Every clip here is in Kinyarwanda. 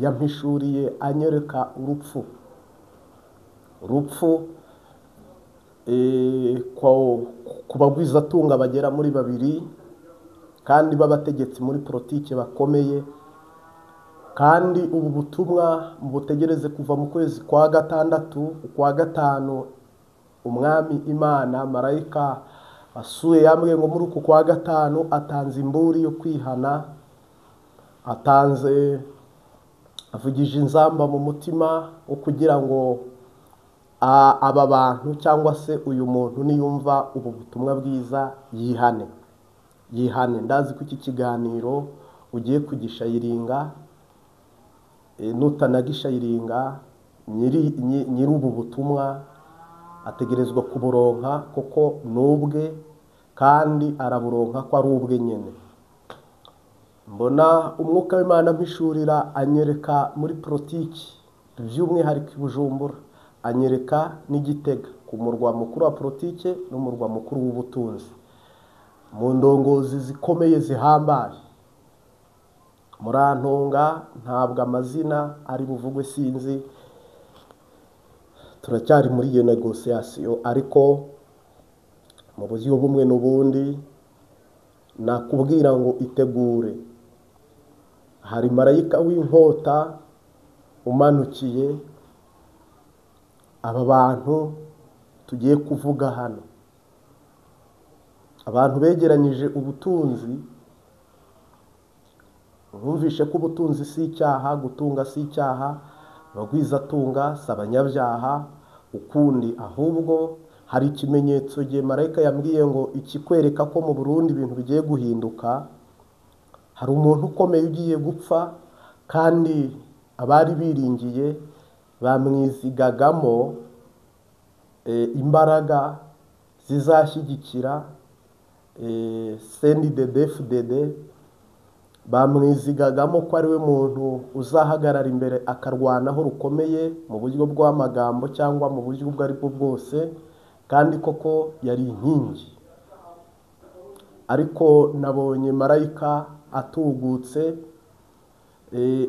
yampishuriye anyereka urupfu ku bagwizatunga bagera muri babiri kandi b'abategetsi muri politike bakomeye, kandi ubu butumwa butegereze kuva mu kwezi kwa gatandatu, ukwa gatanu umwami Imana marayika asuye yambwiye ngo muri uku kwa gatanu atanze imburi yo kwihana, avugije inzamba mu mutima wo kugira ngo aba bantu cyangwa se uyu muntu niyumva ubu butumwa bwiza yihane. Ndazi ko iki kiganiro ugiye kugishayiringa, nutanagishayiringa nyiri ubu butumwa ategerezwa kuburonka kuko nubwe kandi araburonka ko ari ubwe nyene. Mbona umwuka w'Imana mpishurira anyereka muri politiki by'umwihariko i Bujumbura, anyereka n'Igitega ku murwa mukuru wa politike n'umurwa mukuru w'ubutunzi, mu ndongozi zikomeye zihambaye. Murantunga ntabwo amazina ari buvugwe, sinzi, turacyari muri iyo negociation, ariko mu buryo bumwe n'ubundi nakubwira ngo itegure. Hari marayika w'inkota umanukiye aba bantu tugiye kuvuga hano, abantu begeranyije ubutunzi. Mwumvishe ko ubutunzi si icyaha, gutunga si icyaha, abagwizatunga si abanyabyaha ukundi, ahubwo hari ikimenyetso gihe marayika yambwiye ngo ikikwereka ko mu Burundi ibintu bigiye guhinduka. Hari umuntu ukomeye ugiye gupfa kandi abari biringiye bamwizigagamo imbaraga zizashyigikira CNDD-FDD, bamwizigagamo ko ari we muntu uzahagarara imbere akarwanaho rukomeye mu buryo bw'amagambo cyangwa mu buryo ubwo ari bwo bwose, kandi koko yari inkingi. Ariko nabonye marayika atugutse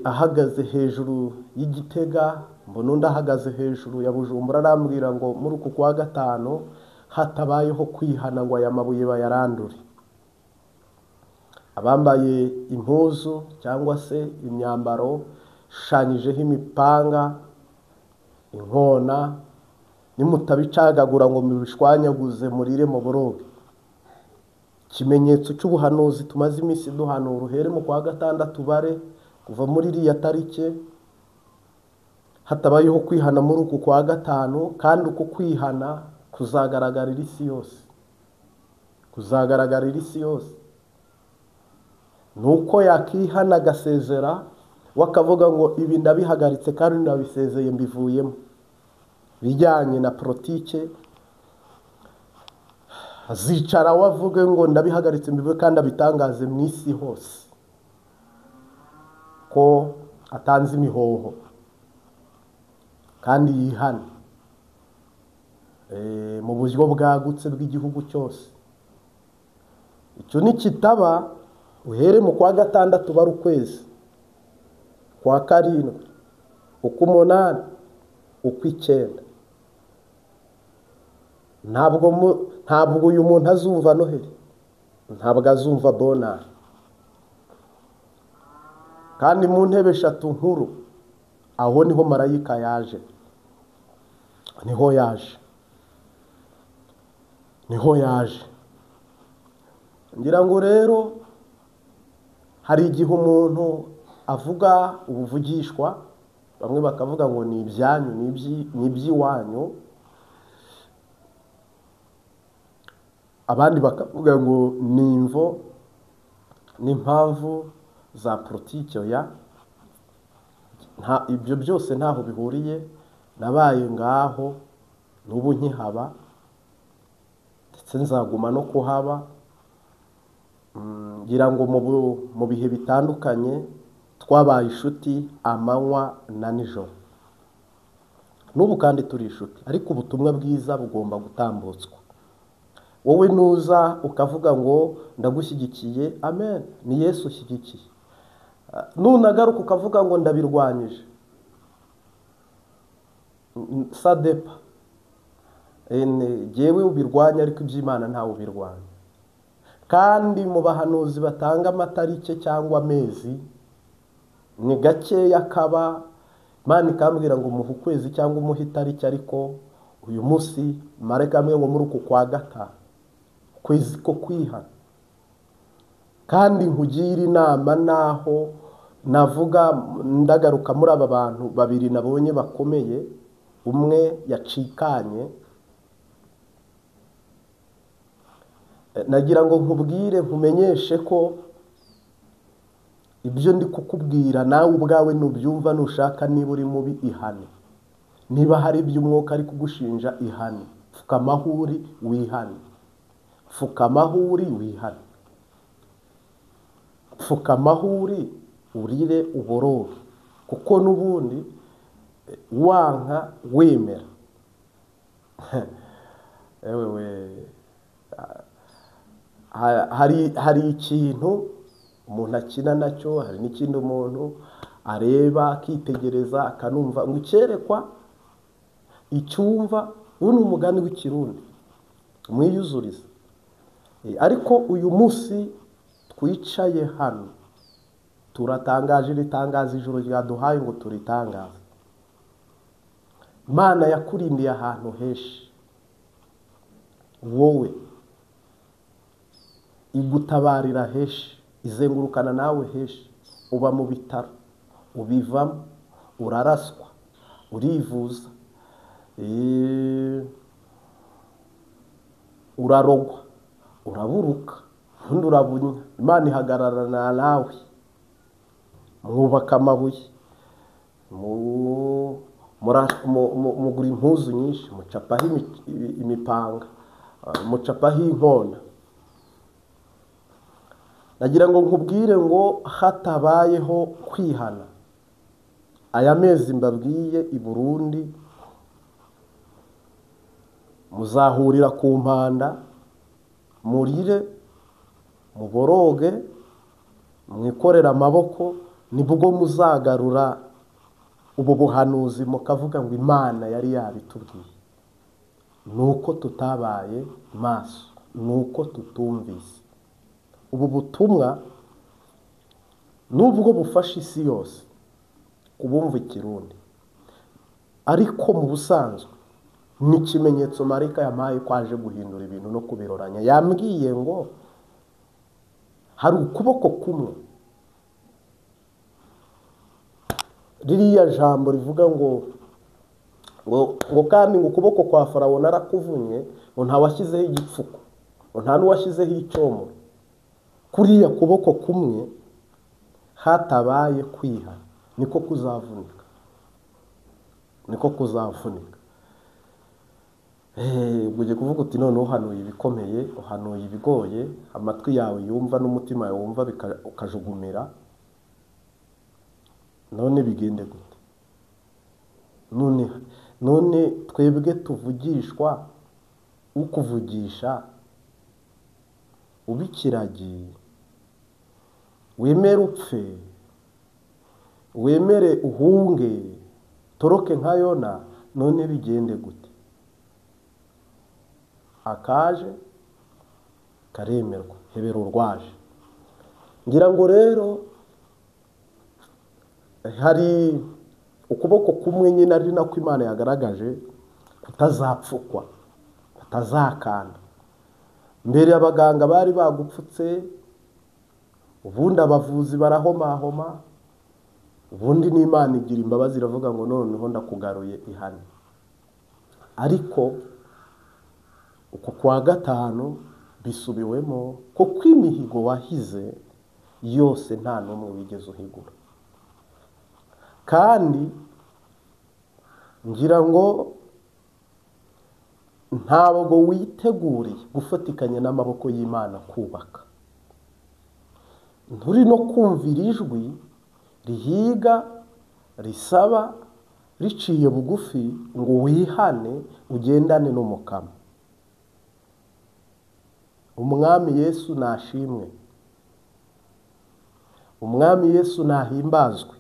ahagaze hejuru y'Igitega, mbona undi ahagaze hejuru ya Bujumbura, arambwira ngo muri uku kwa gatanu hatabayeho kwihana ngo aya mabuye bayarandure. Abambaye impuzu cyangwa se imyambaro ishushanyijeho imipanga, inkona, nimutabicagagura ngo mubishwanyaguze murire mu burobe. Ikimenyetso cy'ubuhanuzi tumaze iminsi duhanura, uhere mu kwa gatandatu bare kuva muri iriya tarike hatabayeho kwihana muri uku kwa gatanu, kandi uko kwihana kuzagaragarira isi yose. Nuko yakihana agasezera wakavuga ngo ibi ndabihagaritse kandi ndabisezeye mbivuyemo, bijyanye na politike. Azicara wavuge ngo ndabihagaritse mbivuye kandi abitangaze mu isi hose ko atanze imihoho, kandi yihane mu buryo bwagutse bw'igihugu cyose. Icyo nikitaba, uhere mu kwa gatandatu bari ukwezi, kwa karindwi, uk'umunani, uk'icenda, ntabwo uyu muntu azumva Noheli, ntabwo azumva Bonani. Kandi mu ntebe eshatu nkuru, aho niho marayika yaje, niho yaje. Ngira ngo rero hari igihe umuntu avuga ubuvugishwa, bamwe bakavuga ngo ni ibyanyu, ni iby'iwanyu, abandi bakavuga ngo ni imvo n'impamvu za politiki. Ibyo byose ntaho bihuriye, nabaye ngaho n'ubu nkihaba ndetse nzaguma no kuhaba. Ngira ngo mu bihe bitandukanye twabaye inshuti amanywa na nijoro, n'ubu kandi turi inshuti, ariko ubutumwa bwiza bugomba gutambutswa. Wowe nuza ukavuga ngo ndagushyigikiye, amen, ni Yesu ushyigikiye, nunagaruka ukavuga ngo ndabirwanyije sadepa jewe ubirwanya ariko iby'Imana ntawe ubirwanya. Kandi mu bahanuzi batanga amatarike cyangwa amezi ni gakeya kaba Imana ikambwira ngo umuhe ukwezi cyangwa umuhe itariki, ariko uyu munsi mareka amwe ngo muri uku kwa gatanu kwezi ko kwihana. Kandi nkugira inama naho navuga ndagaruka muri aba bantu babiri nabonye bakomeye, umwe yacikanye, nagira ngo nkubwire nkumenyeshe ko ibyo ndi kukubwira nawe ubwawe nubyumva, nushaka niba uri mubi ihane, niba hari iby'umwuka ari kugushinja ihane, pfuka amahuri wihane, pfuka amahuri wihane, pfuka amahuri urire uboroge, kuko n'ubundi wanka wemera hari ikintu umuntu akina nacyo, hari n'ikindi umuntu areba akitegereza akanumva ngo icyerekwa icyumva. Uyu ni umugani w'ikirundi mwiyuzuriza. Ariko uyu munsi twicaye hano turatangaje iritangaza ijuru ryaduhaye ngo turitangaze. Imana yakurindiye ahantu henshi, wowe igutabarira henshi, izengurukana nawe henshi. Uba mu bitaro, ubivamo, uraraswa, urivuza, urarogwa, uraburuka, ubundi urabunya. Imana ihagararana nawe, mwubaka amabuye, mugura impuzu nyinshi, mucapaho imipanga, mucapaho inkona. Nagira ngo nkubwire ngo hatabayeho kwihana, aya mezi mbabwiye i Burundi muzahurira ku mpanda, murire, muboroge, mwikorera amaboko, nibwo muzagarura ubu buhanuzi mukavuga ngo Imana yari yabitubwiye. Nuko tutabaye maso, nuko tutumvise. Ubu butumwa nubwo bufasha isi yose kubumva ikirundi, ariko mu busanzwe ni ikimenyetso marayika yampaye ko aje guhindura ibintu no kubiroranya. Yambwiye ngo hari ukuboko kumwe, ririya jambo rivuga ngo kandi ngo ukuboko kwa Farawo narakuvunye, ngo ntawashyizeho igipfuko, ngo nta n'uwashyizeho icyomoro. Kuriya kuboko kumwe hatabaye kwiha niko kuzavunika, niko kuzavunika. Uje kuvuga uti none uhanuye ibikomeye, uhanuye ibigoye, amatwi yawe yumva n'umutima yawe wumva ukajugumira. None bigende gute? None twebwe tuvugishwa, ukuvugisha ubikiragiye, wemere upfe, wemere uhunge, toroke nka Yona. None bigende gute? Akaje karemerwa, hebera urwaje. Ngira ngo rero hari ukuboko kumwe nyine ari nako Imana yagaragaje kutazapfukwa, kutazakanda. Mbere abaganga bari bagupfutse, ubundi abavuzi barahomahoma, ubundi n'Imana igira imbabazi iravuga ngo noneho ndakugaruye ihane. Ariko uko kwa gatanu bisubiwemo, kuko imihigo wahize yose nta n'umwe wigeze uhigura. Kandi ngira ngo ntabwo witeguriye gufatikanya n'amaboko y'Imana kubaka. Nturi no kumvira ijwi rihiga, risaba, riciye bugufi ngo wihane ugendane n'umukama. Umwami Yesu nashimwe. umwami Yesu nahimbazwe.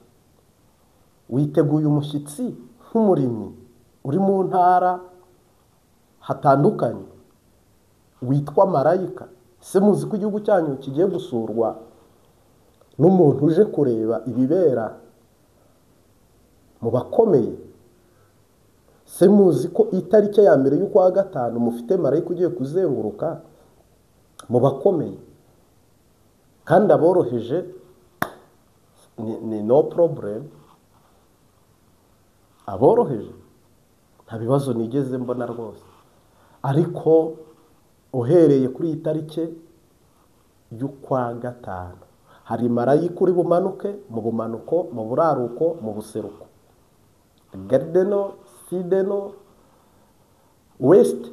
Witeguye umushyitsi nk'umurimyi uri mu ntara hatandukanye witwa marayika. Se muzi ko igihugu cyanyu kigiye gusurwa n'umuntu uje kureba ibibera mu bakomeye? Se muzi ko itariki ya mbere y'ukwa gatanu mufite marayika ugiye kuzenguruka mu bakomeye? Kandi aboroheje ni no problem. Aboroheje nta bibazo nigeze mbona rwose. Ariko uhereye kuri iyi tariki y'ukwa gatanu hari marayika uri bumanuke mu bumanuko, mu buraruko, mu buseruko, Gardeno, Sideno, West,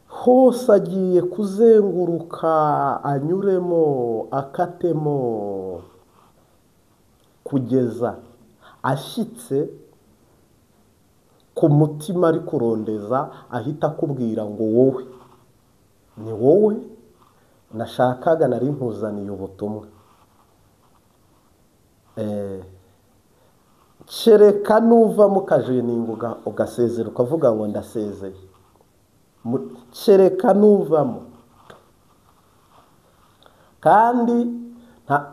hose agiye kuzenguruka anyuremo akatemo kugeza ashyitse ku mutima ari kurondeza, ahita akubwira ngo wowe ni wowe nashakaga, nari nkuzaniye ubutumwa. Kereka nuva mu kajeninga ugasezera ukavuga ngo ndasezeye. Kereka nuvamo. Kandi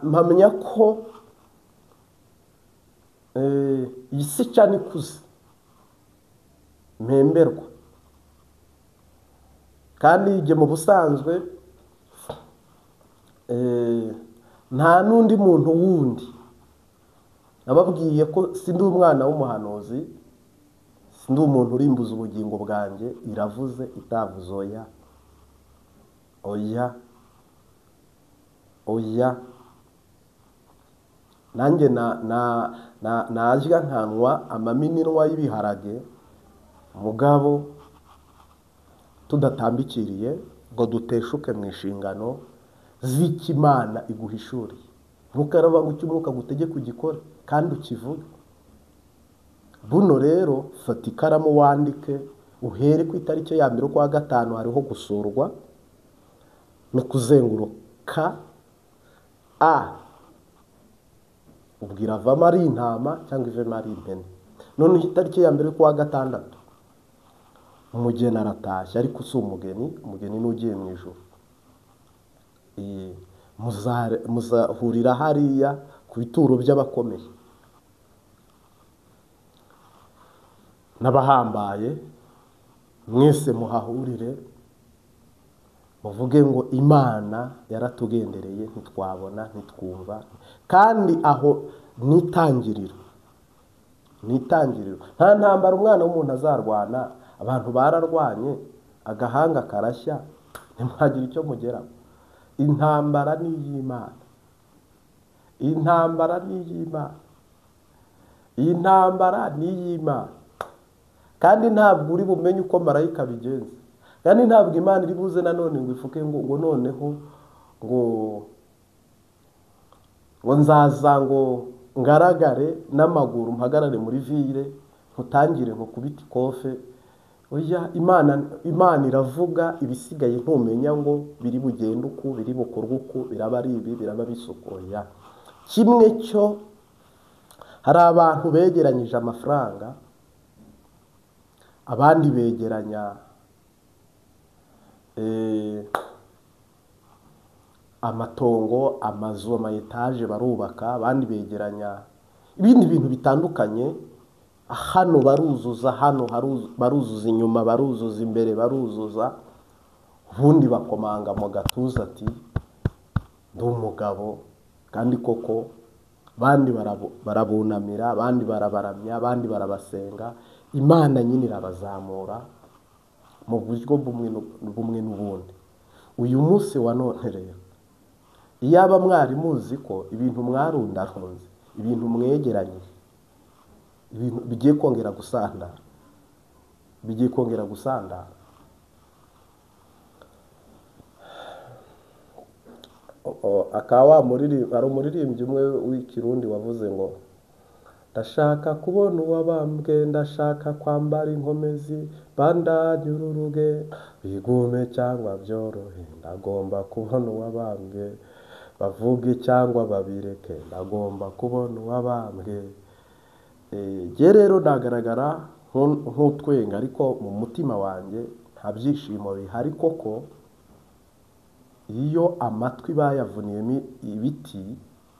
mpamya ko isi cyane ikuze mpemberwa. Kandi ijye mu busanzwe nta n'undi muntu wundi nababwiye ko sindi umwana w'umuhanuzi, sindi umuntu urimbuza ubugingo bwanjye. Iravuze itavuze oya, oya, oya. Nanjye najya nkanywa amaminwa y'ibiharage mugabo tudatambikiriye ngo duteshuke mu inshingano z'Imana iguhishuriye. Ntukaraba ngo cy'umwuka gutegeka ugikore kandi ukivuge. Buno rero fata ikaramu wandike, uhere ku itariki ya mbere kwa gatanu hariho gusurwa no kuzenguruka. Ubwira avamo ari intama cyangwa ivemo ari impene. None itariki ya mbere kwa gatandatu umugeni aratashye, ariko si umugeni, umugeni n'ugiye mu ijuru. Muzahurira hariya ku bituro by'abakomeye n'abahambaye, mwese muhahurire muvuge ngo Imana yaratugendereye, ntitwabona, ntitwumva. Kandi aho nitangiriro, nta ntambara umwana w'umuntu azarwana. Abantu bararwanye agahanga karashya, ntimwagira icyo mugeraho. Intambara ni iy'Imana, intambara ni iy'Imana, intambara ni iy'Imana. Kandi ntabwo uri bumenye uko marayika bigenza. Kandi ntabwo Imana iri buze nanone ngo ifuke ngo noneho ngo nzaza ngo ngaragare n'amaguru mpagarare muri vire ntutangire ngo kubita ikofe. Oya, Imana iravuga, ibisigaye ntumenya ngo biri bugende uku, biri bukorwe uku, biraba ari ibi, biraba bisukoya. Kimwe cyo, hari abantu begeranyije amafaranga, abandi begeranya amatongo, amazu, amayetaje barubaka, abandi begeranya ibindi bintu bitandukanye. Hano baruzuza, hano baruzuza, inyuma baruzuza, imbere baruzuza. Ubundi bakomanga mu gatuza ati ndi umugabo. Kandi koko abandi barabunamira, abandi barabaramya, abandi barabasenga. Imana nyine irabazamura mu buryo bumwe n'ubundi. Uyu munsi wa none rero, iyaba mwari muzi ko ibintu mwarundarunze, ibintu mwegeranyije, ibintu bigiye kongera gusandara, hari umuririmbyi umwe w'ikirundi wavuze ngo ndashaka kubona uwabambwe, ndashaka kwambara inkomezi, bandanyururuge bigume cyangwa byorohe, ndagomba kubona uwabambwe, bavuge cyangwa babireke, ndagomba kubona uwabambwe. Jye rero nagaragara nk'utwenga, ariko mu mutima wanjye nta byishimo bihari koko. Iyo amatwi bayavuniyemo ibiti,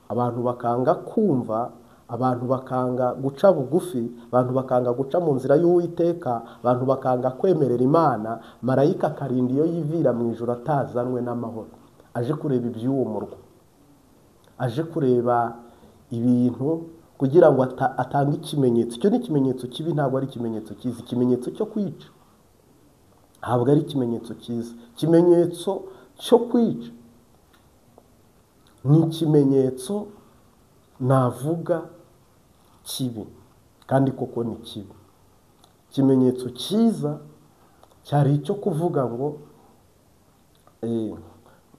abantu bakanga kumva, abantu bakanga guca bugufi, abantu bakanga guca mu nzira y'Uwiteka, abantu bakanga kwemerera Imana, marayika akarinda iyo yivira mu ijoro atazanwe n'amahoro, aje kureba iby'uwo murwa, aje kureba ibintu kugira ngo atange ikimenyetso. Icyo ni ikimenyetso kibi, ntabwo ari ikimenyetso cyiza. Ikimenyetso cyo kwica ntabwo ari ikimenyetso cyiza. Ikimenyetso cyo kwica ni ikimenyetso navuga kibi, kandi koko ni kibi. Ikimenyetso cyiza cyari icyo kuvuga ngo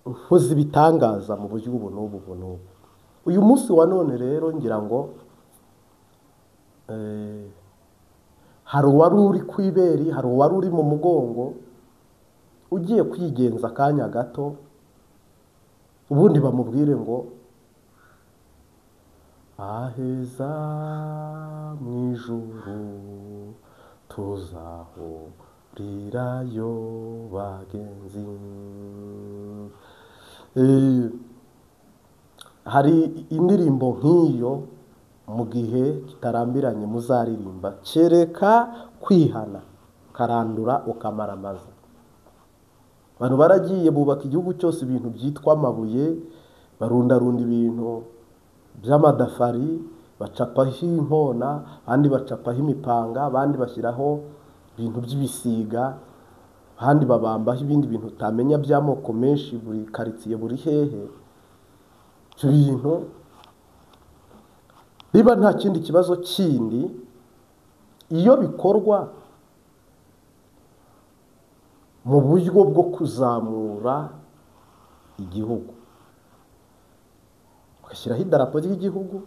nkoze ibitangaza mu buryo ubu n'ubu ubu n'ubu. Uyu munsi wa none rero ngira ngo hari uwari uri ku iberi, hari uwari uri mu mugongo, ugiye kwigenza akanya gato, ubundi bamubwire ngo aheza mu ijuru tuzahurirayo bagenzi. Hari indirimbo nk'iyo mu gihe kitarambiranye muzaririmba, kereka kwihana karandura ukamaramaza. Abantu baragiye bubaka igihugu cyose ibintu byitwa amabuye, barundarunda ibintu by'amadafari, bacapaho inkona, abandi bacapaho imipanga, abandi bashyiraho ibintu by'ibisiga, abandi babambaho ibindi bintu utamenya by'amoko menshi, buri karitsiye buri hehe. Ibyo bintu biba nta kindi kibazo kindi, iyo bikorwa mu buryo bwo kuzamura igihugu, mugashyiraho idarapo ry'igihugu,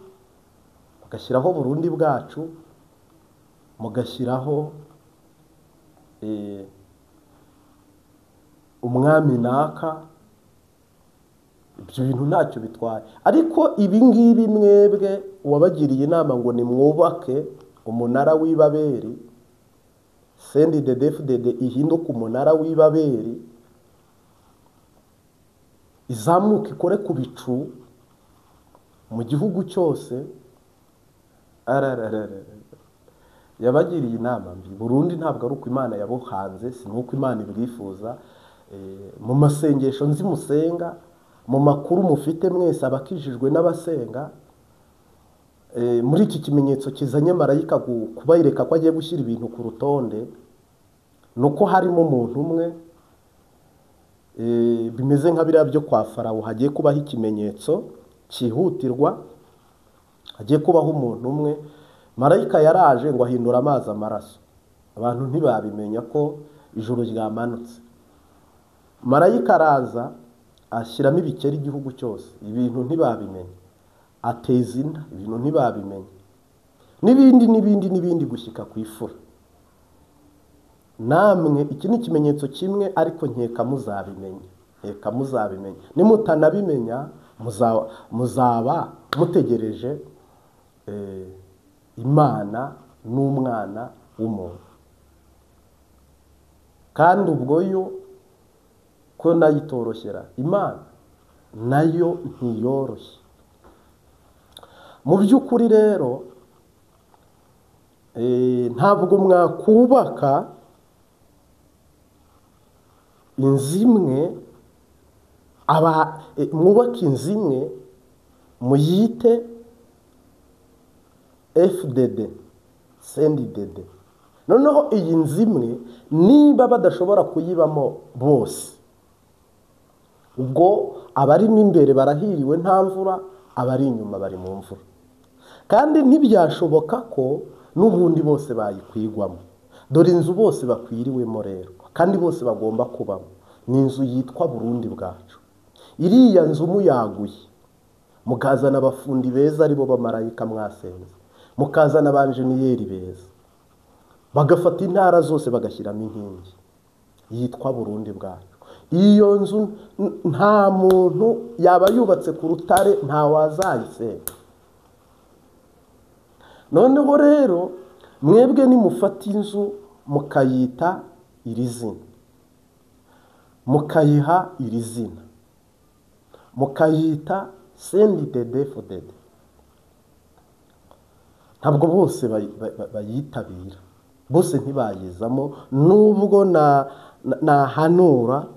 mugashyiraho Burundi bwacu, mugashyiraho umwami naka, ibyo bintu ntacyo bitwaye. Ariko ibi ngibi mwebwe uwabagiriye inama ngo nimwubake umunara w'Ibabeli, CNDD-FDD ihinduka umunara w'Ibabeli, izamuka ikore ku bicu mu gihugu cyose, yabagiriye inama mbi. Burundi ntabwo ari uko Imana yabuhanze, si nuko Imana ibwifuza. Mu masengesho nzi musenga, mu makuru mufite mwese abakijijwe n'abasenga, muri iki kimenyetso kizanye marayika kubayereka ko agiye gushyira ibintu ku rutonde, nuko harimo umuntu umwe, bimeze nka biriya byo kwa Farawo, hagiye kubaho ikimenyetso cyihutirwa, hagiye kubaho umuntu umwe. Marayika yaraje ngo ahindura amazi amaraso, abantu ntibabimenya ko ijuru ryamanutse. Marayika araza ashyiramo ibikeri igihugu cyose, ibintu ntibabimenya. Ateza inda, ibintu ntibabimenya. N'ibindi gushyika ku ifura. Namwe iki ni ikimenyetso kimwe, ariko nkeka muzabimenya. Nimutanabimenya muzaba mutegereje Imana n'umwana w'umuntu. Kandi ubwo yo ko nayitoroshyera, Imana nayo ntiyoroshye. Mu by'ukuri rero ntabwo mwakubaka inzu imwe, mwubaka inzu imwe muyite FDD, CNDD. Noneho iyi nzu imwe niba badashobora kuyibamo bose, ubwo abarimo imbere barahiriwe nta mvura, abari inyuma bari mu mvura. Kandi ntibyashoboka ko n'ubundi bose bayikwigwamo. Dore inzu bose bakwiriwemo rero, kandi bose bagomba kubamo, ni inzu yitwa Burundi bwacu. Iriya nzu muyaguye, mukazana abafundi beza aribo bamarayika mwasenze, mukazana abanjeniyeri beza, bagafata intara zose bagashyiramo inkingi yitwa Burundi bwacu. iyo nzu nta muntu yaba yubatse ku rutare nta wazayisenya. Noneho rero mwebwe nimufata inzu mukayita iri zina, mukayiha iri zina, mukayita CNDD-FDD, ntabwo bose bayitabira, bose ntibayizamo. Nubwo nahanura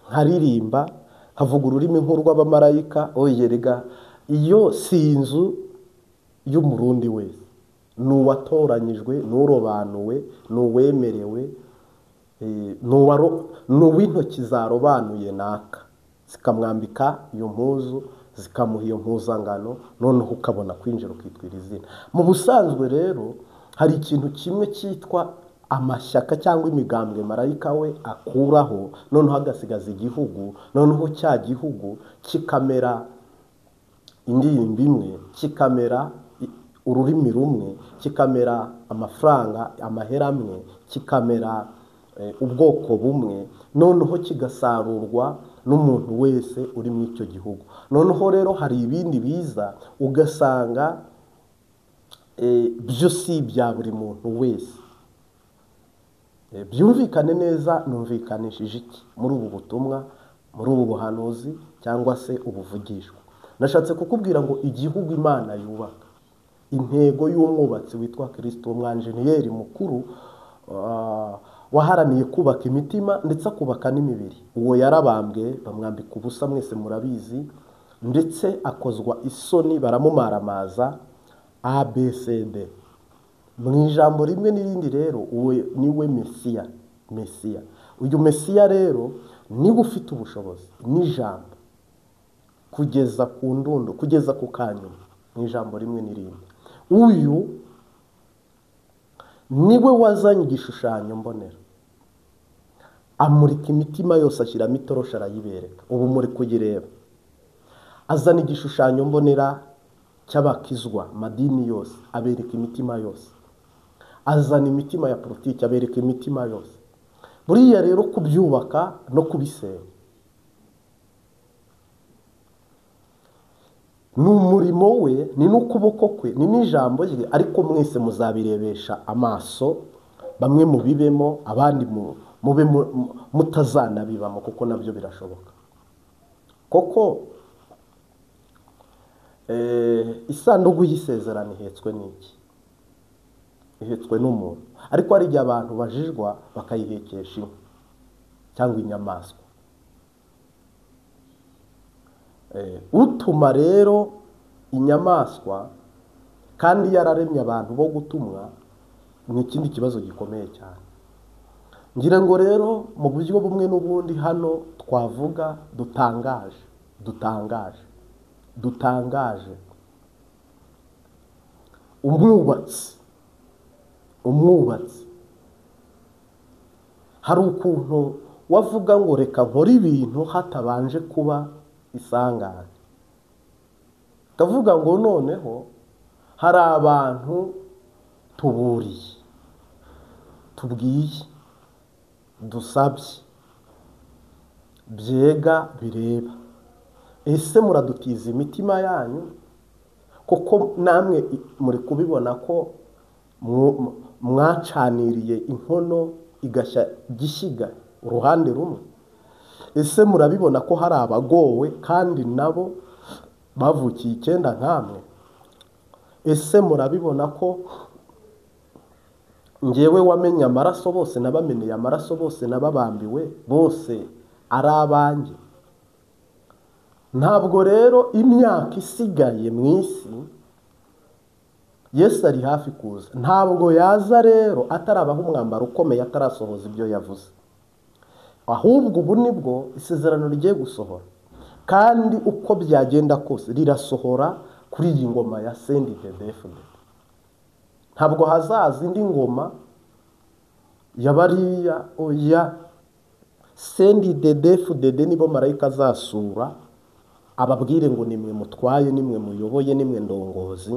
nkaririmba nkavuga ururimi nk'urw'abamarayika, oyerega iyo si inzu y'umurundi wese, n'uwatoranyijwe, n'urobanuwe, n'uwemerewe, n'uw'intoki zarobanuye naka zikamwambika iyo mpuzu, zikamuha iyo mpuzangano, noneho ukabona kwinjira ukitwira izina. Mu busanzwe rero hari ikintu kimwe cyitwa amashyaka cyangwa imigambwe marayika we akuraho, noneho agasigaza igihugu, noneho cya gihugu kikamera indirimbo imwe, kikamera ururimi rumwe, kikamera amafaranga amahera amwe, kikamera ubwoko bumwe, noneho kigasarurwa n'umuntu wese uri muri icyo gihugu. Noneho rero hari ibindi biza ugasanga byo si ibya buri muntu wese. Byumvikane neza, numvikanishije iki muri ubu butumwa, muri ubu buhanuzi cyangwa se ubuvugishwa? Nashatse kukubwira ngo igihugu Imana yubaka, intego y'umwubatsi witwa Kristo, umwanjeniyeri mukuru waharaniye kubaka imitima ndetse akubaka n'imibiri. Uwo yarabambwe, bamwambika ubusa, mwese murabizi, ndetse akozwa isoni, baramumaramaza ABCD. Mu ijambo rimwe n'irindi rero uwo niwe Mesiya. Uyu Mesiya rero niwe ufite ubushobozi n'ijambo kugeza ku ndundo, kugeza ku kanyuma, mu ijambo rimwe n'irindi. Uyu niwe wazanye igishushanyo mbonera, amurika imitima yose, ashyiramo itorosha arayibereka. Ubu muri kugireba, azana igishushanyo mbonera cy'abakizwa madini yose, abereka imitima yose. Azana imitima ya politiki, abereka imitima yose. Buriya rero kubyubaka no kubisenya ni umurimo we, ni n'ukuboko kwe, ni n'ijambo rye, ariko mwese muzabirebesha amaso, bamwe mubibemo, abandi mube mutazanabibamo, kuko nabyo birashoboka. Koko isanduku y'isezerano ihetswe n'iki? Ihetswe n'umuntu. Ariko hari igihe abantu bajijwa bakayihekesha inka cyangwa inyamaswa. Utuma rero inyamaswa kandi yararemye abantu bo gutumwa, ni ikindi kibazo gikomeye cyane. Ngira ngo rero mu buryo bumwe n'ubundi hano twavuga dutangaje umwubatsi hari ukuntu wavuga ngo reka nkore ibintu hatabanje kuba isangane. Ndavuga ngo noneho hari abantu tubwiye, dusabye, byega bireba. Ese muradutiza imitima yanyu? Koko namwe muri kubibona ko mwacaniriye inkono igashya gishyiga uruhande rumwe? Ese murabibona ko hari abagowe kandi nabo bavukiye 9 nkamwe? Ese murabibona ko ngewe wamenye amaraso bose nabameneye amaraso bose nababambiwe bose ari abanjye? Ntabwo rero imyaka isigaye mu isi, Yesu ari hafi kuza. Ntabwo yaza rero atarabaho umwambaro ukomeye, atarasohoza ibyo yavuze. Ahubwo ubu nibwo isezerano rigiye gusohora, kandi uko byagenda kose rirasohora kuri iyi ngoma ya CNDD-FDD. Ntabwo hazaza indi ngoma yabariya oya. CNDD-FDD nibo marayika azasura, ababwire ngo nimwe mutwaye, nimwe muyoboye, nimwe ndongozi.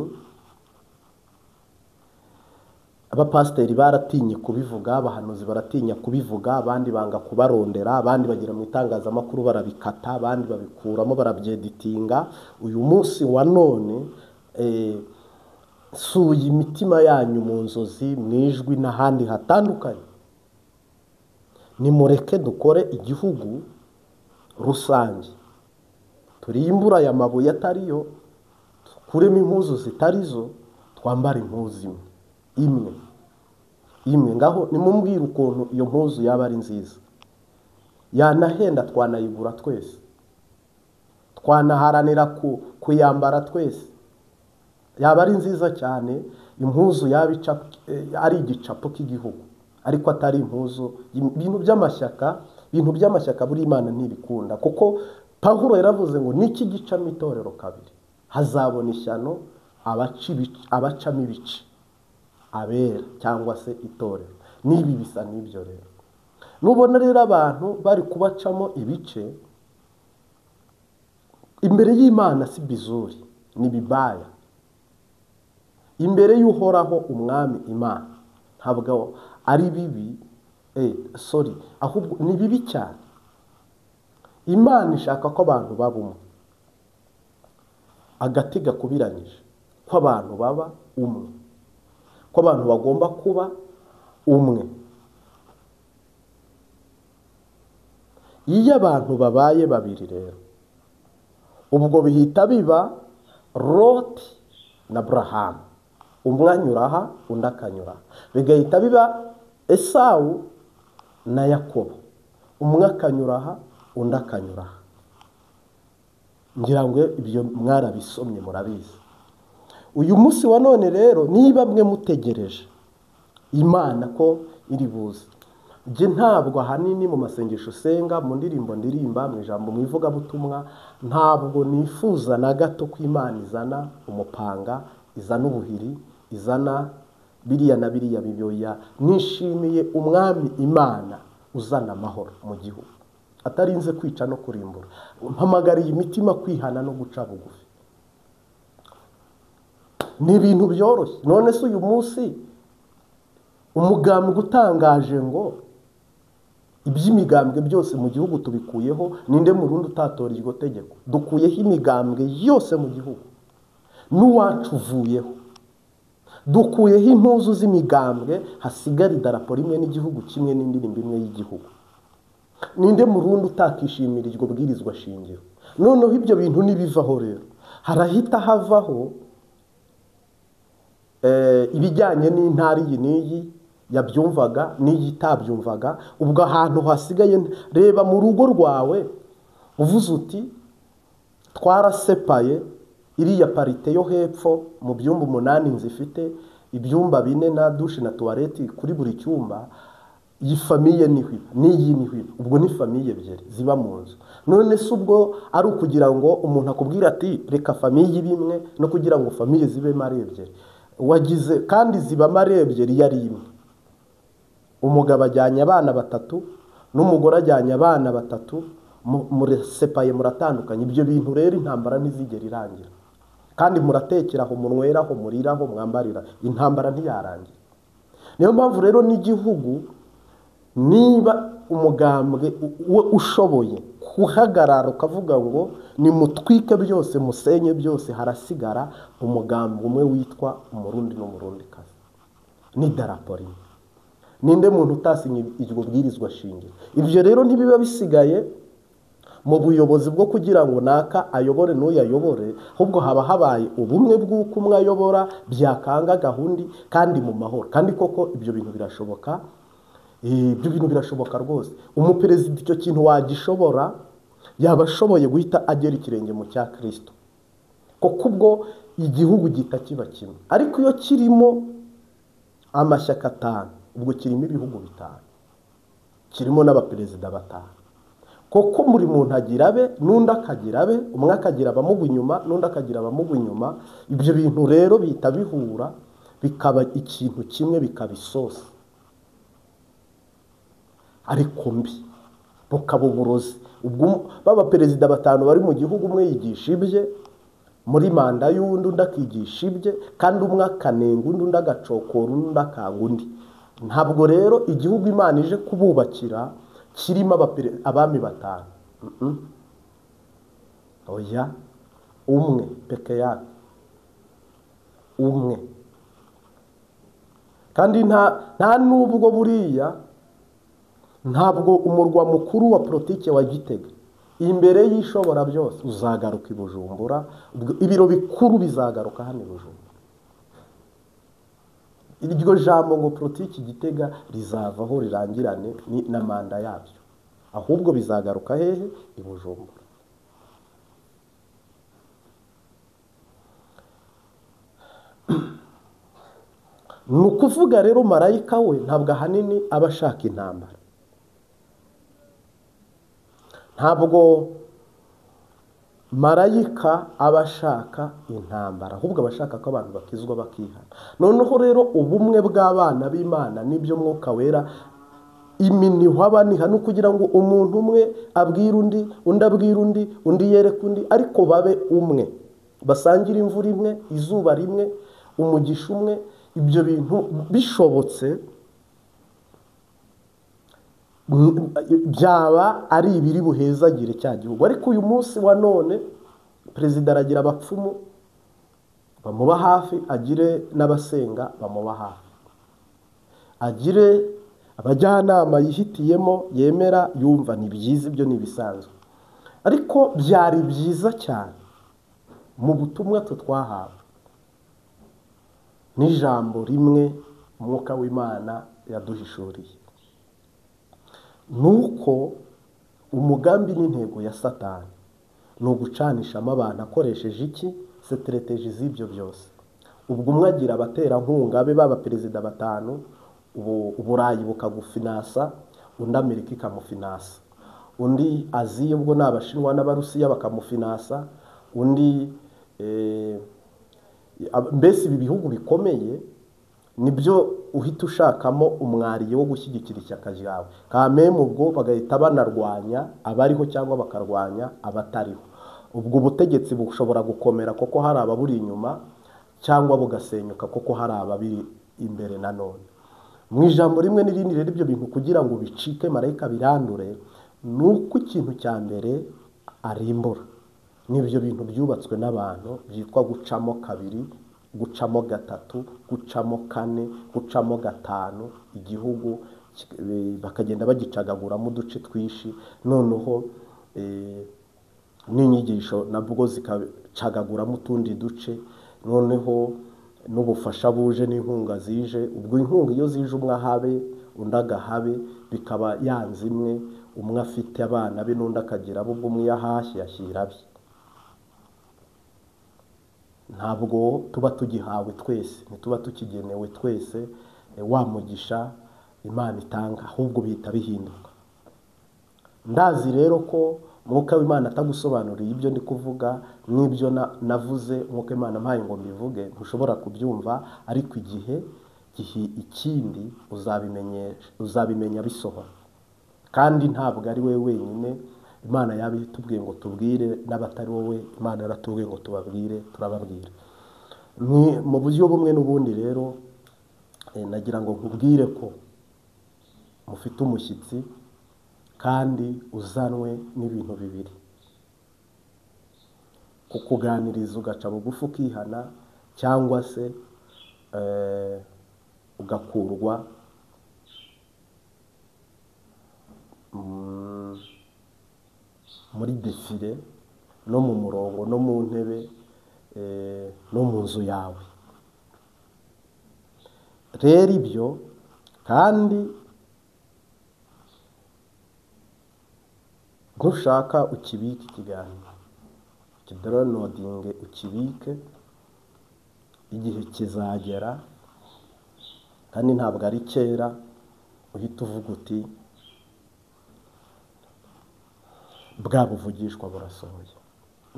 abapasiteri baratinye kubivuga, abahanuzi baratinya kubivuga, abandi banga kubarondera, abandi bagira mu itangazamakuru barabikata, abandi babikuramo barabyeditinga. Uyu munsi wa none suye imitima yanyu mu nzozi, mu ijwi n'ahandi hatandukanye. Nimureke dukore igihugu rusange, turimbura aya mabuye atariyo, kuremo impuzu zitarizo, twambara impuzu imwe. Ngaho nimumbwire ukuntu iyo mpuzu yaba ari nziza, yanahenda twanayigura twese, twanaharanira kuyambara twese, yaba ari nziza cyane. Impuzu yaba ari igicapo k'igihugu, ariko atari impuzu ibintu by'amashyaka buri Imana ntibikunda. Kuko Pawulo yaravuze ngo niki gicamo itorero kabiri, hazabona ishyano abacamo ibice, abera cyangwa se itorero. Nibi bisa n'ibyo rero. Nubona rero abantu bari kubacamo ibice, imbere y'Imana si bizuri, ni bibaya. Imbere y'uhoraho umwami Imana ntabwo ari bibi, ahubwo ni bibi cyane. Imana ishaka ko abantu baba umwe, agati gakubiranyije, ko abantu baba umwe, ko abantu bagomba kuba umwe. Iyo abantu babaye babiri rero, ubwo bihita biba Loti na Aburahamu, umwe anyura aha undi akanyura, bigahita biba Esawu na Yakobo, umwe akanyura aha undi akanyura aha. Ngira ngo ibyo mwarabisomye murabizi. Uyu munsi wa none rero, niba mwe mutegereje Imana ko iri buze, nge ntabwo ahanini mu masengesho usenga, mu ndirimbo ndirimba, mu ijambo mu ivugabutumwa, ntabwo nifuza na gato ko Imana izana umupanga, izana ubuhiri, izana biriya na biriya biboya. Nishimiye umwami Imana uzana amahoro mu gihugu, atarinze kwica no kurimbura. Mpamagariye imitima kwihana no guca bugufi. Ni ibintu byoroshye. None se uyu munsi umugambwe utangaje ngo iby'imigambwe byose mu gihugu tubikuyeho, ninde mu rundi utatora iryo tegeko? Dukuyeho imigambwe yose mu gihugu, n'uwacu uvuyeho. Dukuyeho impuzu z'imigambwe, hasigara idarapo rimwe n'igihugu kimwe n'indirimbo imwe y'igihugu. Ninde mu rundi utakishimira iryo bwirizwa shingiro? Noneho ibyo bintu nibivaho rero, harahita havaho ibijyanye n'intara iyi n'iyi yabyumvaga n'iyi itabyumvaga. Ubwo ahantu hasigaye, reba mu rugo rwawe uvuze uti twarasepaye iriya parite yo hepfo mu byumba 8 nzifite, ibyumba 4 na dushe na toilette kuri buri cyumba, iyi famiye n'iyi niho, ubwo ni famiye ebyiri ziba mu nzu. None se ubwo ari ukugira ngo umuntu akubwira ati reka famiye bimwe, no kugira ngo famiye zibe mari ebyiri wagize, kandi ziba mari ebyiri yari imwe. Umugabo ajyanye abana 3 n'umugore ajyanye abana 3, muresepaye, muratandukanye. Ibyo bintu rero intambara ntizigera irangira, kandi muratekeraho, munweraho, muriraho, mwambarira, intambara ntiyarangira. Niyo mpamvu rero n'igihugu, niba umugambwe ushoboye kuhagarara ukavuga ngo nimutwike byose, musenye byose, harasigara umugambwe umwe witwa Umurundi n'Umurundikazi n'idarapo rimwe. Ninde muntu utasinye iryo bwirizwa shingiro? Ibyo rero ntibiba bisigaye mu buyobozi bwo kugira ngo naka ayobore n'uyayobore, ahubwo haba habaye ubumwe bw'uko umwe ayobora, byakanga gahundi kandi mu mahoro. Kandi koko ibyo bintu birashoboka. Ibyo bintu birashoboka rwose. Umuperezida icyo kintu wagishobora, yaba ashoboye guhita agera ikirenge mu cya Kristo, kuko ubwo igihugu gita kiba kimwe. Ariko iyo kirimo amashyaka 5, ubwo kirimo ibihugu 5, kirimo n'abaperezida 5, kuko muri muntu agira be n'undi akagira be, umwe akagira abamugwa inyuma n'undi akagira abamugwa inyuma. Ibyo bintu rero bihita bihura bikaba ikintu kimwe, bikaba isosi ariko mbi, bukaba uburozi. Ubwo baba perezida 5 bari mu gihugu, umwe yigisha ibye, muri manda y'undi, undi akigisha ibye, kandi umwe akanenga undi, undi agacokora undi, akanga undi. Ntabwo rero igihugu Imana ije kububakira kirimo abami batanu. Oya, umwe peke yake, umwe. Kandi nta nubwo buriya, ntabwo umurwa mukuru wa politike wa Gitega imbere y'ishobora byose uzagaruka i Bujumbura, ibiro bikuru bizagaruka hano i Bujumbura. Iryo jambo ngo politiki Gitega rizavaho rirangirane na manda yabyo, ahubwo bizagaruka hehe? I Bujumbura. Ni ukuvuga rero marayika we ntabwo ahanini aba ashaka intambara, ntabwo marayika aba ashaka intambara, ahubwo aba ashaka ko abantu bakizwa bakihana. Noneho rero ubumwe bw'abana b'Imana n'ibyo Mwuka Wera iminiho abaniha, no kugira ngo umuntu umwe abwire undi, undi abwire undi, undi yereke undi, ariko babe umwe, basangire imvura imwe, izuba rimwe, umugisha umwe. Ibyo bintu bishobotse byaba ari ibiri buhezagire cya gihugu. Ariko uyu munsi wa none perezida aragira abapfumu bamuba hafi, agire n'abasenga bamuba hafi, agire abajyanama yihitiyemo yemera yumva ni byiza, ibyo ni ibisanzwe. Ariko byari byiza cyane mu butumwa twahawe n'ijambo rimwe Umwuka w'Imana yaduhishuriye, nuko umugambi n'intego ya Satani ni ugucanishamo abantu akoresheje iki? Strategy z'ibyo byose. Ubwo umwe agira abaterankunga be baba perezida batanu, Uburayi bukagufinansa, undi Amerika ikamufinansa, undi Aziya ubwo n'Abashinwa n'Abarusiya bakamufinansa, undi mbese ibi bihugu bikomeye nibyo uhita ushakamo umwariye wo gushyigikira ishyaka ryawe. Kameme ubwo bagahita banarwanya abariho cyangwa bakarwanya abatariho. Ubwo ubutegetsi bushobora gukomera koko hari ababuri inyuma, cyangwa bugasenyuka koko hari ababiri imbere nanone. Mu ijambo rimwe n'irindi rero ibyo bintu kugira ngo bicike marayika birandure, nuko ikintu cya mbere arimbura. N'ibyo bintu byubatswe n'abantu byitwa gucamo kabiri, gucamo gatatu, gucamo kane, gucamo gatanu, igihugu bakagenda bagicagaguramo uduce twishi. Noneho n'inyigisho nabwo zikacagaguramo utundi duce. Noneho n'ubufasha buje n'inkunga zije, ubwo inkunga iyo zije umwe ahabe undi agahabe, bikaba yanze imwe, umwe afite abana be n'undi akagira abo, ubwo umwe yahashye yashyira bye. Ntabwo tuba tugihawe twese, ntituba tukigenewe twese wa mugisha Imana itanga, ahubwo bihita bihinduka. Ndazi rero ko Mwuka w'Imana atagusobanuriye ibyo ndi kuvuga n'ibyo navuze, Mwuka w'Imana mpaye ngo mbivuge ntushobora kubyumva, ariko igihe ikindi uzabimenya bisohora. Kandi ntabwo ari we wenyine, Imana yabitubwiye ngo tubwire n'abatari wowe, Imana yaratubwiye ngo tubabwire, turababwira. Ni mu buryo bumwe n'ubundi rero nagira ngo nkubwire ko mufite umushyitsi kandi uzanwe n'ibintu bibiri: kukuganiriza ugaca bugufi ukihana, cyangwa se ugakurwa muri defile no mu murongo no mu ntebe no mu nzu yawe. Rero ibyo kandi ntushaka ukibike ikiganiro, kidownloadinge ukibike, igihe kizagera kandi ntabwo ari kera uhita uvuga uti bwa buvugishwa burasohoye.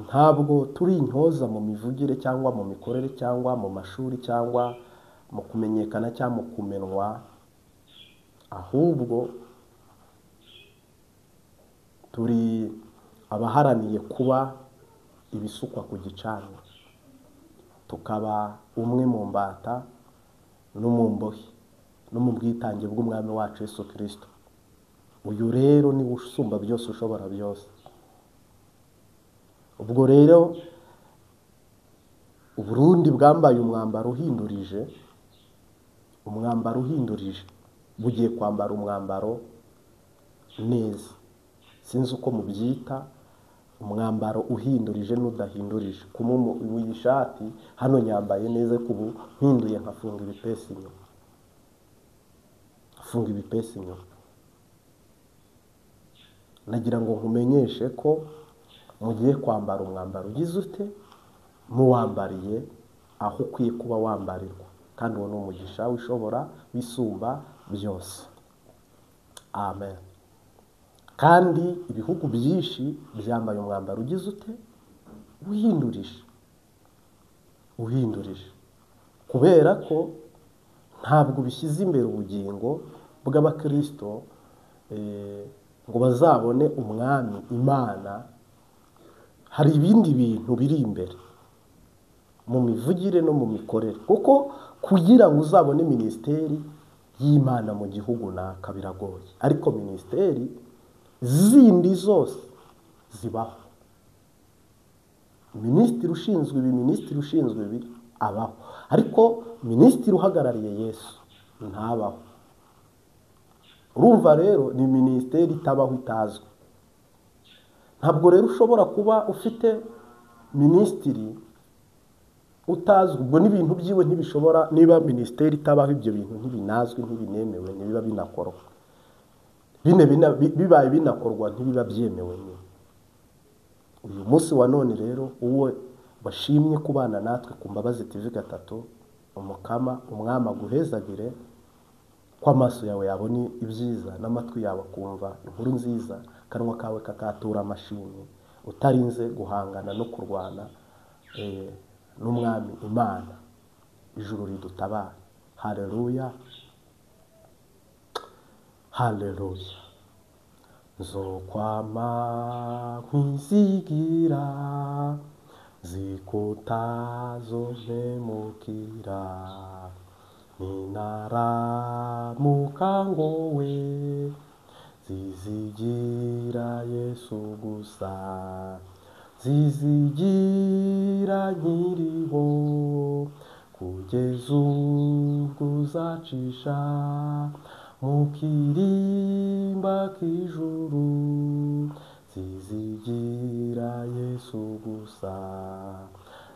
Ntabwo turi intyoza mu mivugire cyangwa mu mikorere cyangwa mu mashuri cyangwa mu kumenyekana cyangwa mu kumenwa, ahubwo turi abaharaniye kuba ibisukwa ku gicaniro. tukaba umwe mu mbata no mu mbohe no mu bwitange bw'umwami wacu Yesu Kristo. Uyu rero ni usumba byose, ushobora byose. Ubwo rero Uburundi bwambaye umwambaro uhindurije, bugiye kwambara umwambaro neza. Sinzi uko mubyita, umwambaro uhindurije n'udahindurije. Kumwe iyi shati hano nyambaye neza, kubu mpinduye nkafunga ibipesi inyuma. Nagira ngo nkumenyeshe ko mugiye kwambara umwambaro ugize ute, muwambariye aho ukwiye kuba wambarirwa, kandi uwo ni umugisha wishobora wisumba byose. Amen. Kandi ibihugu byinshi byambaye umwambaro ugize ute, uhindurije, kubera ko ntabwo bishyize imbere ubugingo bw'abakristo ngo bazabone umwami Imana. Hari ibindi bintu biri imbere mu mivugire no mu mikorere, kuko kugira ngo uzabone minisiteri y'Imana mu gihugu naka biragoye, ariko minisiteri zindi zose zibaho. Minisitiri ushinzwe ibi abaho, ariko minisitiri uhagarariye Yesu ntabaho. Urumva rero ni minisiteri itabaho, itazwi. Ntabwo rero ushobora kuba ufite minisitiri utazwi, ubwo n'ibintu byiwe ntibishobora. Niba minisiteri itabaho, ibyo bintu ntibinazwi, ntibinemewe, ntibiba binakorwa. Bibaye binakorwa ntibiba byemewe. Uyu munsi wa none rero, uwo bashimye kubana natwe ku Mbabazi TV gatatu, umwami aguhezagire, ko amaso yawe yabona ibyiza n'amatwi yawe akumva inkuru nziza, kanwa kawe kakatura amashimwe, utarinze guhangana no kurwana n'umwami Imana. Ijuru ridutabare. Haleluya, haleluya. Nzokwama nkwizigira, zikutazompemukira, ninaramuka ngowe, zizigira Yesu gusa, zizigira nkiriho, kugeza ubwo uzacisha mu kirimba k'ijuru, zizigira Yesu gusa.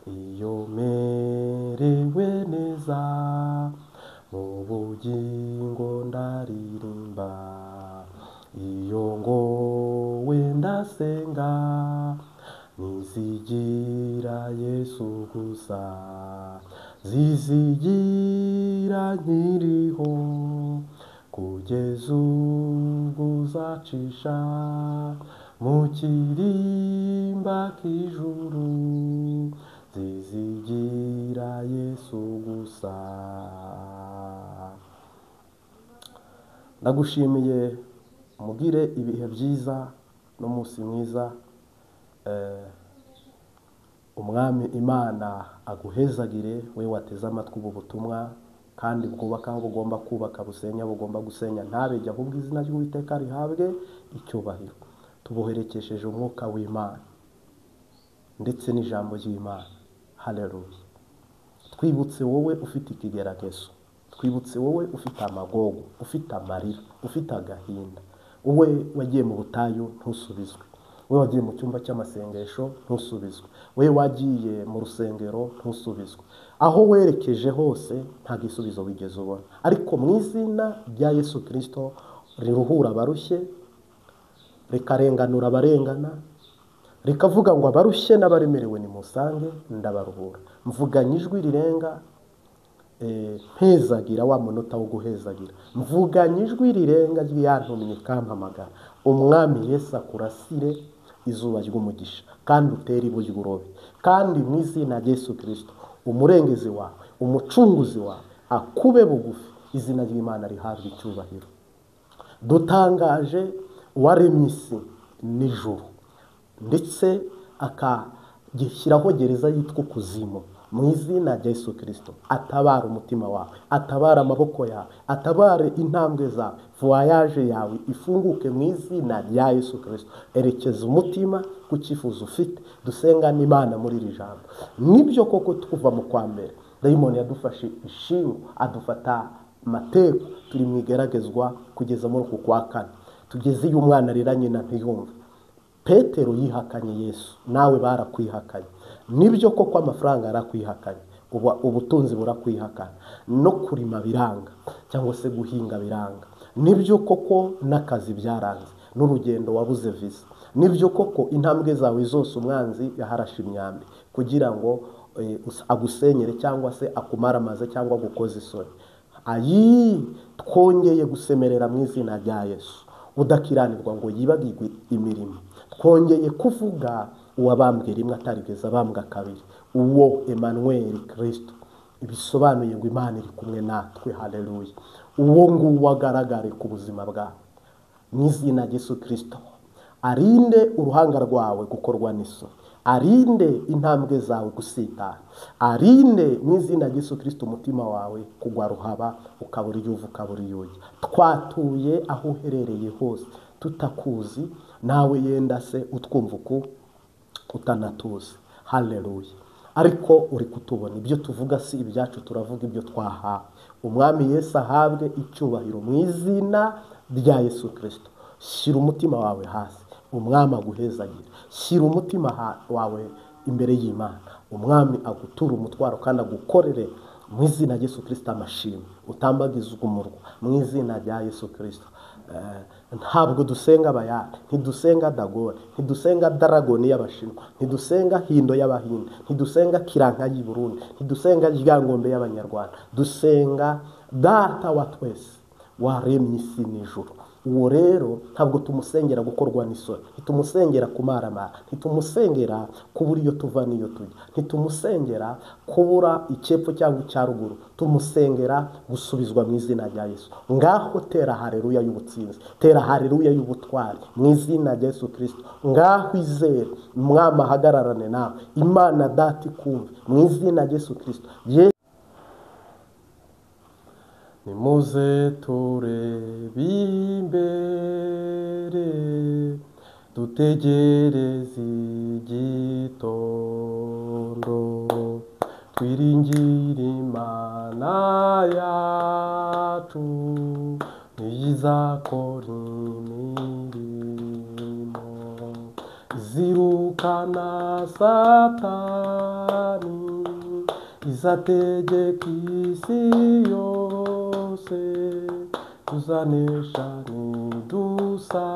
Iyo merewe neza mu bugingo ndaririmba, iyo ngowe ndasenga, nizigira Yesu gusa, zizigira nkiriho, kugeza ubwo uzacisha mu kirimba k'ijuru, zizigira Yesu gusa. Ndagushimiye, mugire ibihe byiza n'umunsi mwiza. Umwami Imana aguhezagire, we wateze amatwi ubu butumwa, kandi bwubaka aho bugomba kubaka, busenya bugomba gusenya, ntabejye, ahubwo izina ry'Uwiteka rihabwe icyubahiro. Tubuherekesheje umwuka w'Imana ndetse n'ijambo ry'Imana. Haleluya. Twibutse wowe ufite ikigeragezo, twibutse wowe ufite amagogo, ufite amarira, ufite agahinda, wowe wagiye mu butayu ntusubizwe, we wagiye mu cyumba cy'amasengesho ntusubizwe, we wagiye mu rusengero ntusubizwe, aho werekeje hose nta gisubizo wigeze ubona. Ariko mu izina rya Yesu Kristo riruhura abarushye, rikarenganura abarengana, rikavuga ngo abarushye n'abaremerewe nimusange ndabaruhura. Mvuganye ijwi rirenga, mpezagira wa munota wo guhezagira. Mvuganye ijwi rirenga ryantumye kampamagara. Umwami Yesu akurasire izuba ry'umugisha, kandi utere iburyo urobe. Kandi mu izina rya Yesu Kristo, umurengezi wawe, umucunguzi wawe akube bugufi. Izina ry'Imana rihabwe icyubahiro. Dutangaje uwaremye isi n'ijuru, ndetse akagishyiraho gereza yitwa kuzimu, mu izina rya Yesu Kristo. Atabara umutima wawe, atabara amaboko yawe, atabare intambwe zawe, voyage yawe ifunguke mu izina rya Yesu Kristo. Erekeza umutima ku cyifuzo ufite. Dusenga n'Imana muri iri jambo. Nibyo koko tuva mu kwa mbere dayimoni yadufashe ishingo, adufata amateko, turi mu igeragezwa kugeza muri uku kwa kane. Tugeze iyo umwana arira nyina ntiyumve. Petero yihakanye Yesu, nawe barakwihakanye. Nibyo koko amafaranga yarakwihakanye, ubutunzi burakwihakana, no kurima biranga cyangwa se guhinga biranga. Nibyo koko n'akazi byaranze, n'urugendo wabuze visa. Nibyo koko intambwe zawe zose umwanzi yaharashe imyambi kugira ngo agusenyere cyangwa se akumaramaze cyangwa gukoza isoni. Twongeye gusemerera mu izina rya Yesu, udakiranirwa ngo yibagirwe imirimo. Twongeye kuvuga uwabambwe rimwe atarigeze abambwa kabiri, uwo Emmanuel Kristo. Ibisobanuye ngo Imana iri kumwe natwe. Haleluya. Uwo nguwo agaragare ku buzima bwawe mu izina rya Yesu Kristo. Arinde uruhanga rwawe gukorwa n'isoni, arinde intambwe zawe gusitara, arinde mu izina rya Yesu Kristo umutima wawe kugwa ruhaba, ukabura iyo uva ukabura iyo ujya. Twatuye aho uherereye hose tutakuzi, nawe yenda se utwumva uku utanatuzi. Haleluya. Ariko uri kutubona. Ibyo tuvuga si ibyacu, turavuga ibyo twahawe. Umwami Yesu ahabwe icyubahiro mu izina rya Yesu Kristo. Shyira umutima wawe hasi, umwami aguhezagire. Shyira umutima wawe imbere y'Imana, umwami agutura umutwaro kandi agukorere mu izina rya Yesu Kristo amashimwe. Utambagizwe umurwa mu izina rya Yesu Kristo. Ntabwo dusenga Bayali, ntidusenga Dagoni, ntidusenga Daragoni y'Abashinwa, ntidusenga Hindo y'Abahinde, ntidusenga Kiranka y'i Burundi, ntidusenga Ryangombe y'Abanyarwanda. Dusenga Data wa twese waremye isi n'ijuru. Uwo rero ntabwo tumusengera gukorwa n'isoni, ntitumusengera kumaramara, ntitumusengera kubura iyo tuva n'iyo tujya, ntitumusengera kubura icyepfo cyangwa icyaruguru. Tumusengera gusubizwa mu izina rya Yesu. Ngaho tera haleluya y'ubutsinzi, tera haleluya y'ubutwari mu izina rya Yesu Kristo. Ngaho izere, umwami ahagararane nawe, Imana Data ikumve mu izina rya Yesu Kristo. Nimuze turebe imbere, dutegereze igitondo, twiringire Imana yacu, niyizakora imirimo izirukana Satani, izategeka isi yose. Tuzanesha nidusaba,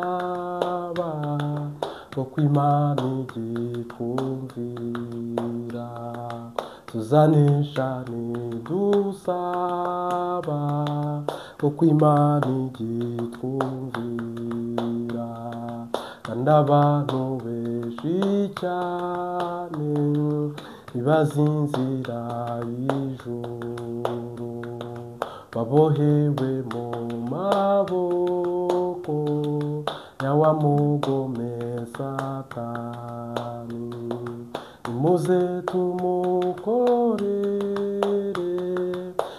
kuko Imana igitwumvira. Tuzanesha nidusaba, kuko Imana igitwumvira. Kandi abantu benshi cyane ntibazi inzira y'ijuru, babohewe mu maboko y'abamugome Satani. Nimuze tumukorere,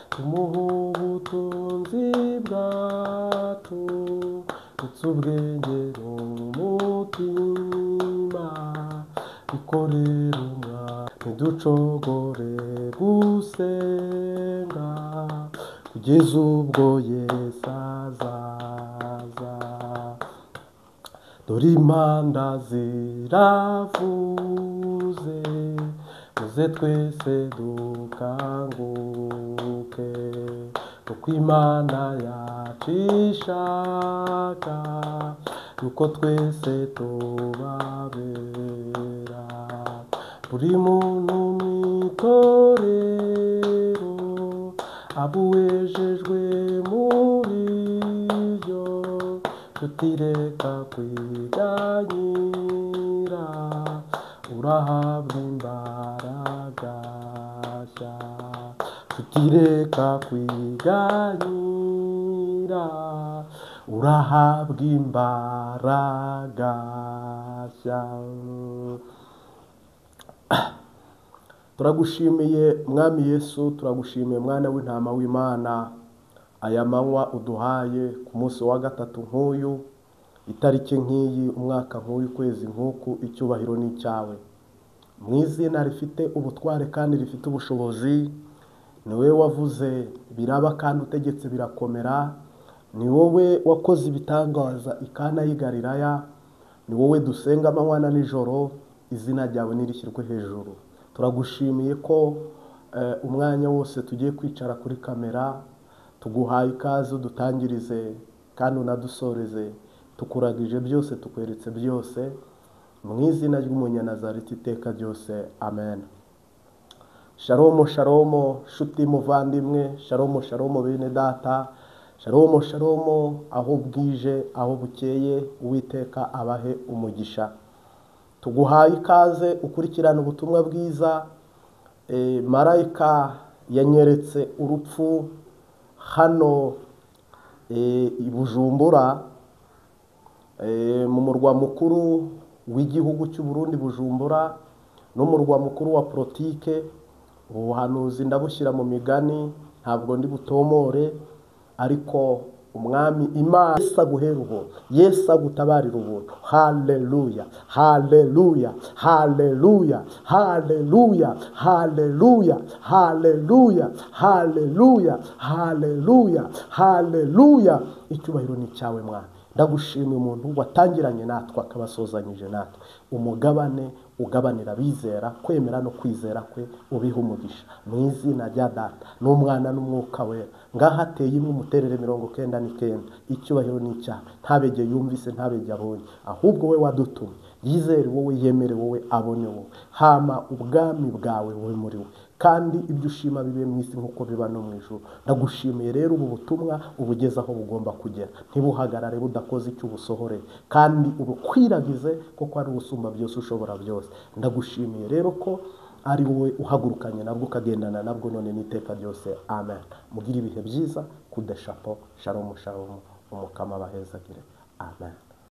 tumuhe ubutunzi bwacu, ndetse ubwenge n'umutima bikorera umwami. Ntiducogore gusenga kugeza ubwo Yesu azaza. Dore impanda ziravuze, muze twese dukanguke, kuko Imana yacu ishaka yuko twese tubabera. Buri muntu mw'itorero abuwejejwe muri yo, tutireka kwiganyira, urahabwa imbaraga nshya. Tutireka kwiganyira, urahabwa imbaraga nshya. Turagushimiye mwami Yesu, turagushimiye mwana w'intama w'Imana, aya manywa uduhaye ku munsi wa gatatu nk'uyu, itariki nk'iyi, umwaka nk'uyu, kwezi nk'uku. Icyubahiro ni icyawe, mu izina rifite ubutware kandi rifite ubushobozi. Ni wowe wavuze biraba kandi utegetse birakomera. Ni wowe wakoze ibitangaza i Kana y'i Galilaya. Ni wowe dusenga amanywa na nijoro, izina ryawe nirishyirwe hejuru. Turagushimiye ko umwanya wose tugiye kwicara kuri kamera tuguhaye ikaze, dutangirize kandi unadusoreze. Tukuragije byose, tukweretse byose, mu izina ry'umunyanazareti iteka ryose, amen. Shalom shalom shuti muvandimwe, shalom shalom bene data, shalom shalom aho bwije aho bukeye, Uwiteka abahe umugisha. Tuguhaye ikaze ukurikirana ubutumwa bwiza. Marayika yanyeretse urupfu hano i Bujumbura, mu murwa mukuru w'igihugu cy'u Burundi, Bujumbura, n'umurwa mukuru wa politike. Ubuhanuzi ndabushyira mu migani, ntabwo ndi butomore, ariko umwami Imana Yesu aguhera ubuntu, Yesu agutabarira ubuntu. Haleluya, haleluya, haleluya, haleluya, haleluya, haleluya, haleluya, haleluya, haleluya. Icyubahiro ni cyawe mwana. Ndagushimiye umuntu watangiranye natwe akabasozanyije natwe. Umugabane ugabanira abizera, kwemera no kwizera kwe ubiha umugisha, mu izina rya Data n'Umwana n'Umwuka wera. Ngaho hateye imwe umuterere 99. Icyubahiro ni icyawe. Ntabege yumvise, ntabege abonye, ahubwo we wadutumye. Yizere wowe, yemere wowe, abone wowe. Hama ubwami bwawe bube muri we, kandi ibyo ushima bibe mu isi nk'uko biba no mu ijuru. Ndagushimiye rero ubu butumwa ubugeze aho bugomba kugera. Ntibuhagarare budakoze icyo ubusohore, kandi ubukwiragize kuko ari usumba byose, ushobora byose. Ndagushimiye rero ko ari wowe uhagurukanye nabwo ukagendana nabwo none n'iteka ryose, amen. Mugire ibihe byiza. Kudeshapo, shalom shalom, umukama bahezagire, amen.